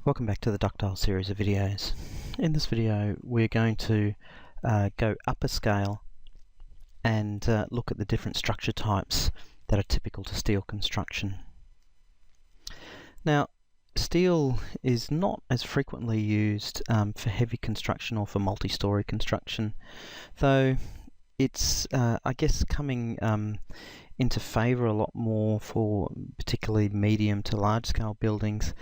Welcome back to the Ductile series of videos. In this video we're going to go up a scale and look at the different structure types that are typical to steel construction. Now, steel is not as frequently used for heavy construction or for multi-story construction, though it's I guess coming into favour a lot more for particularly medium to large scale buildings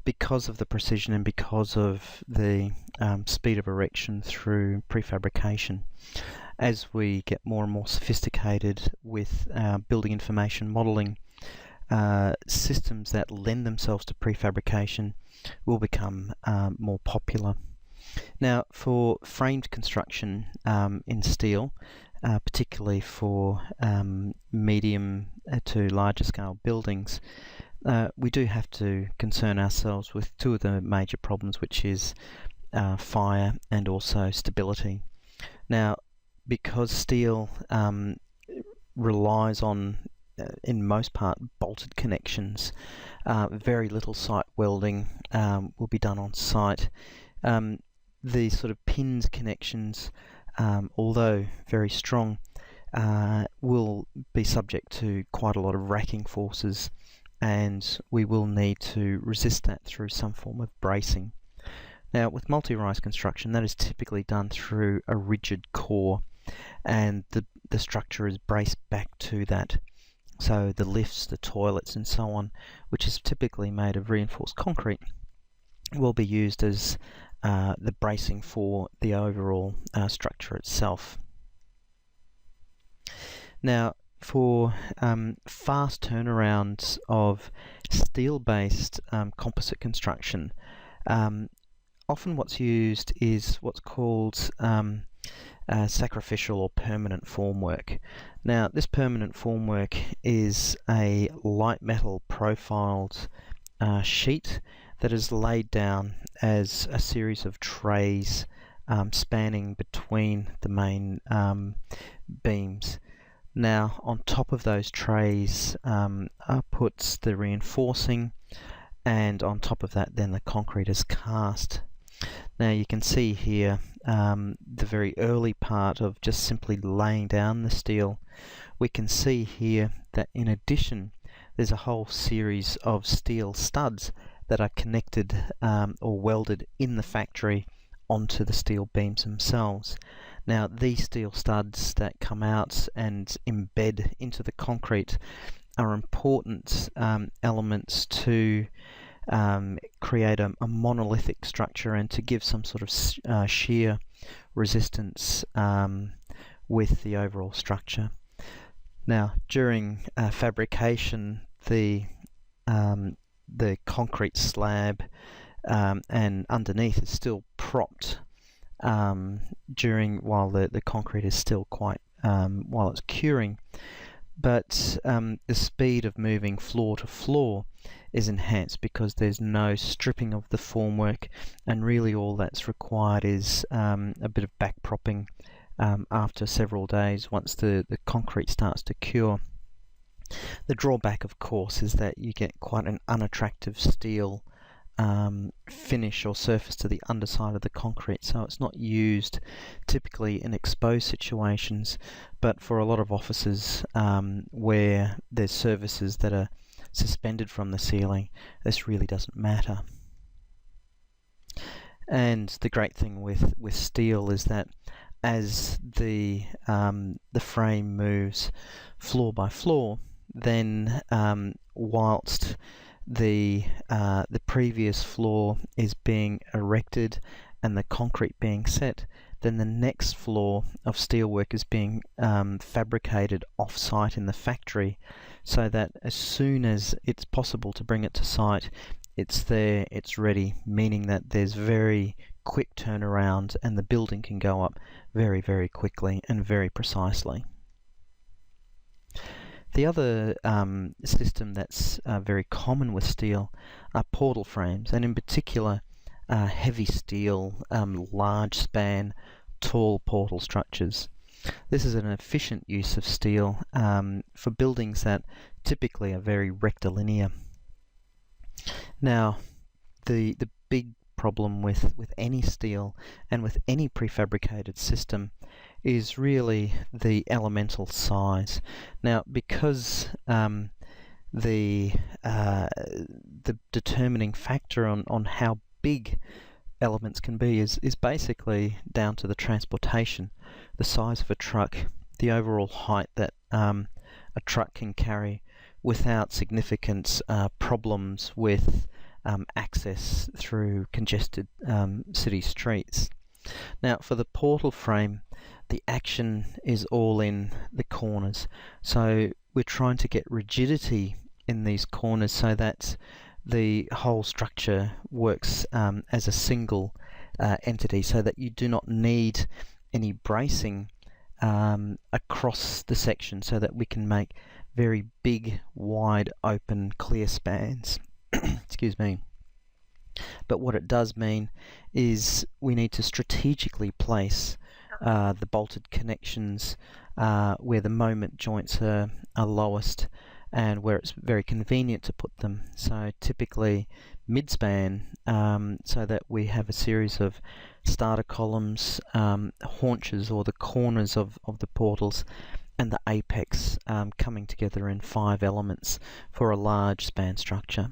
because of the precision and because of the speed of erection through prefabrication. As we get more and more sophisticated with building information modelling, systems that lend themselves to prefabrication will become more popular. Now, for framed construction in steel, particularly for medium to larger scale buildings, we do have to concern ourselves with two of the major problems, which is fire and also stability. Now, because steel relies on, in most part, bolted connections, very little site welding will be done on site. The sort of pins connections, although very strong, will be subject to quite a lot of racking forces, and we will need to resist that through some form of bracing. Now, with multi-rise construction, that is typically done through a rigid core, and the structure is braced back to that. So the lifts, the toilets and so on, which is typically made of reinforced concrete, will be used as the bracing for the overall structure itself. Now, for fast turnarounds of steel-based composite construction, often what's used is what's called sacrificial or permanent formwork. Now, this permanent formwork is a light metal profiled sheet that is laid down as a series of trays spanning between the main beams. Now, on top of those trays puts the reinforcing, and on top of that then the concrete is cast. Now, you can see here the very early part of just simply laying down the steel. We can see here that in addition there's a whole series of steel studs that are connected or welded in the factory onto the steel beams themselves. Now, these steel studs that come out and embed into the concrete are important elements to create a monolithic structure and to give some sort of shear resistance with the overall structure. Now, during fabrication, the concrete slab and underneath is still propped while the concrete is still quite while it's curing, but the speed of moving floor to floor is enhanced because there's no stripping of the formwork, and really all that's required is a bit of back propping after several days once the concrete starts to cure. The drawback, of course, is that you get quite an unattractive steel finish or surface to the underside of the concrete, so it's not used typically in exposed situations, but for a lot of offices where there's surfaces that are suspended from the ceiling, this really doesn't matter. And the great thing with steel is that as the frame moves floor by floor, then whilst the previous floor is being erected and the concrete being set, then the next floor of steelwork is being fabricated off-site in the factory, so that as soon as it's possible to bring it to site, it's there, it's ready, meaning that there's very quick turnaround and the building can go up very, very quickly and very precisely. The other system that's very common with steel are portal frames, and in particular heavy steel, large span, tall portal structures. This is an efficient use of steel for buildings that typically are very rectilinear. Now, the big problem with any steel and with any prefabricated system is really the elemental size. Now, because the determining factor on how big elements can be is basically down to the transportation, the size of a truck, the overall height that a truck can carry without significant problems with access through congested city streets. Now, for the portal frame, the action is all in the corners. So we're trying to get rigidity in these corners so that the whole structure works as a single entity, so that you do not need any bracing across the section, so that we can make very big, wide open, clear spans. Excuse me. But what it does mean is we need to strategically place the bolted connections where the moment joints are lowest and where it's very convenient to put them. So typically mid-span, so that we have a series of starter columns, haunches or the corners of the portals, and the apex coming together in 5 elements for a large span structure.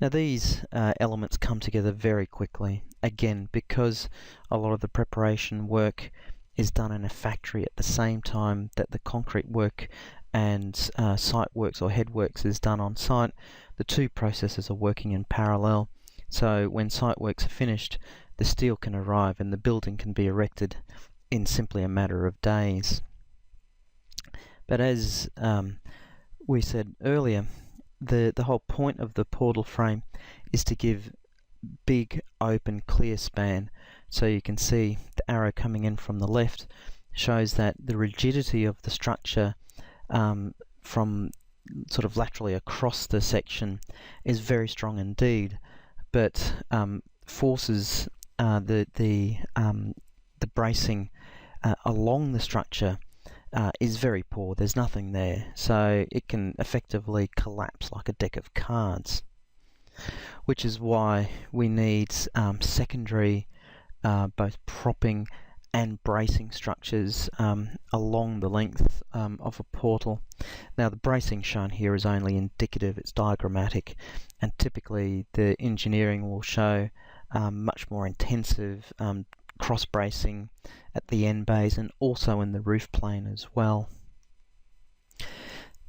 Now these elements come together very quickly, again because a lot of the preparation work is done in a factory at the same time that the concrete work and site works or head works is done on site. The two processes are working in parallel, so when site works are finished, the steel can arrive and the building can be erected in simply a matter of days. But as we said earlier, the whole point of the portal frame is to give big, open, clear span. So you can see the arrow coming in from the left shows that the rigidity of the structure from sort of laterally across the section is very strong indeed, but forces the bracing along the structure is very poor. There's nothing there, so it can effectively collapse like a deck of cards, which is why we need secondary both propping and bracing structures along the length of a portal. Now the bracing shown here is only indicative, it's diagrammatic, and typically the engineering will show much more intensive cross bracing at the end bays and also in the roof plane as well.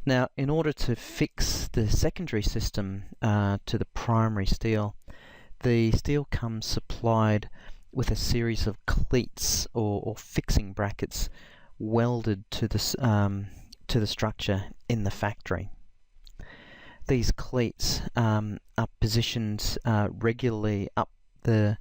Now, in order to fix the secondary system to the primary steel, the steel comes supplied with a series of cleats or fixing brackets welded to the structure in the factory. These cleats are positioned regularly up the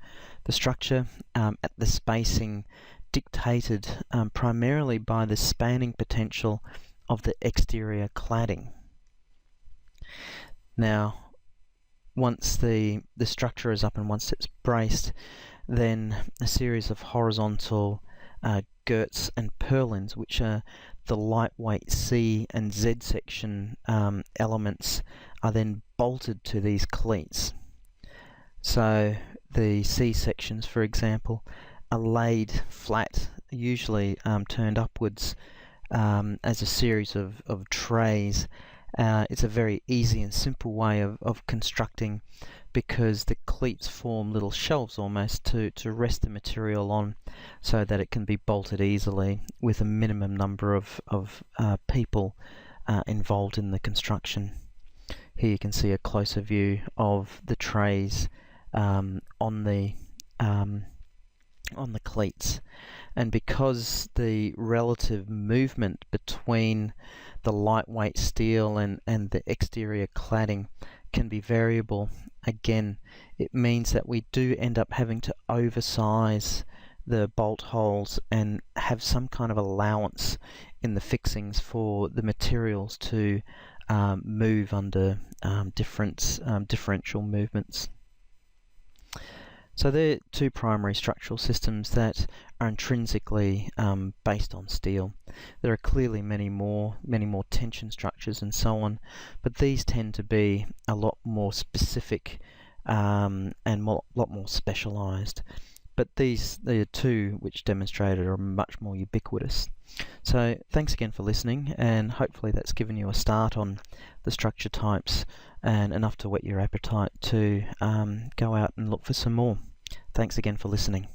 structure at the spacing dictated primarily by the spanning potential of the exterior cladding. Now, once the structure is up and once it's braced, then a series of horizontal girts and purlins, which are the lightweight C and Z section elements, are then bolted to these cleats. So the C sections, for example, are laid flat, usually turned upwards as a series of trays. It's a very easy and simple way of constructing, because the cleats form little shelves almost to rest the material on, so that it can be bolted easily with a minimum number of people involved in the construction. Here you can see a closer view of the trays on the cleats, and because the relative movement between the lightweight steel and the exterior cladding can be variable, again it means that we do end up having to oversize the bolt holes and have some kind of allowance in the fixings for the materials to move under differential movements. So there are two primary structural systems that are intrinsically based on steel. There are clearly many more tension structures and so on, but these tend to be a lot more specific and a lot more specialised. But these are two which demonstrated are much more ubiquitous. So thanks again for listening, and hopefully that's given you a start on the structure types and enough to whet your appetite to go out and look for some more. Thanks again for listening.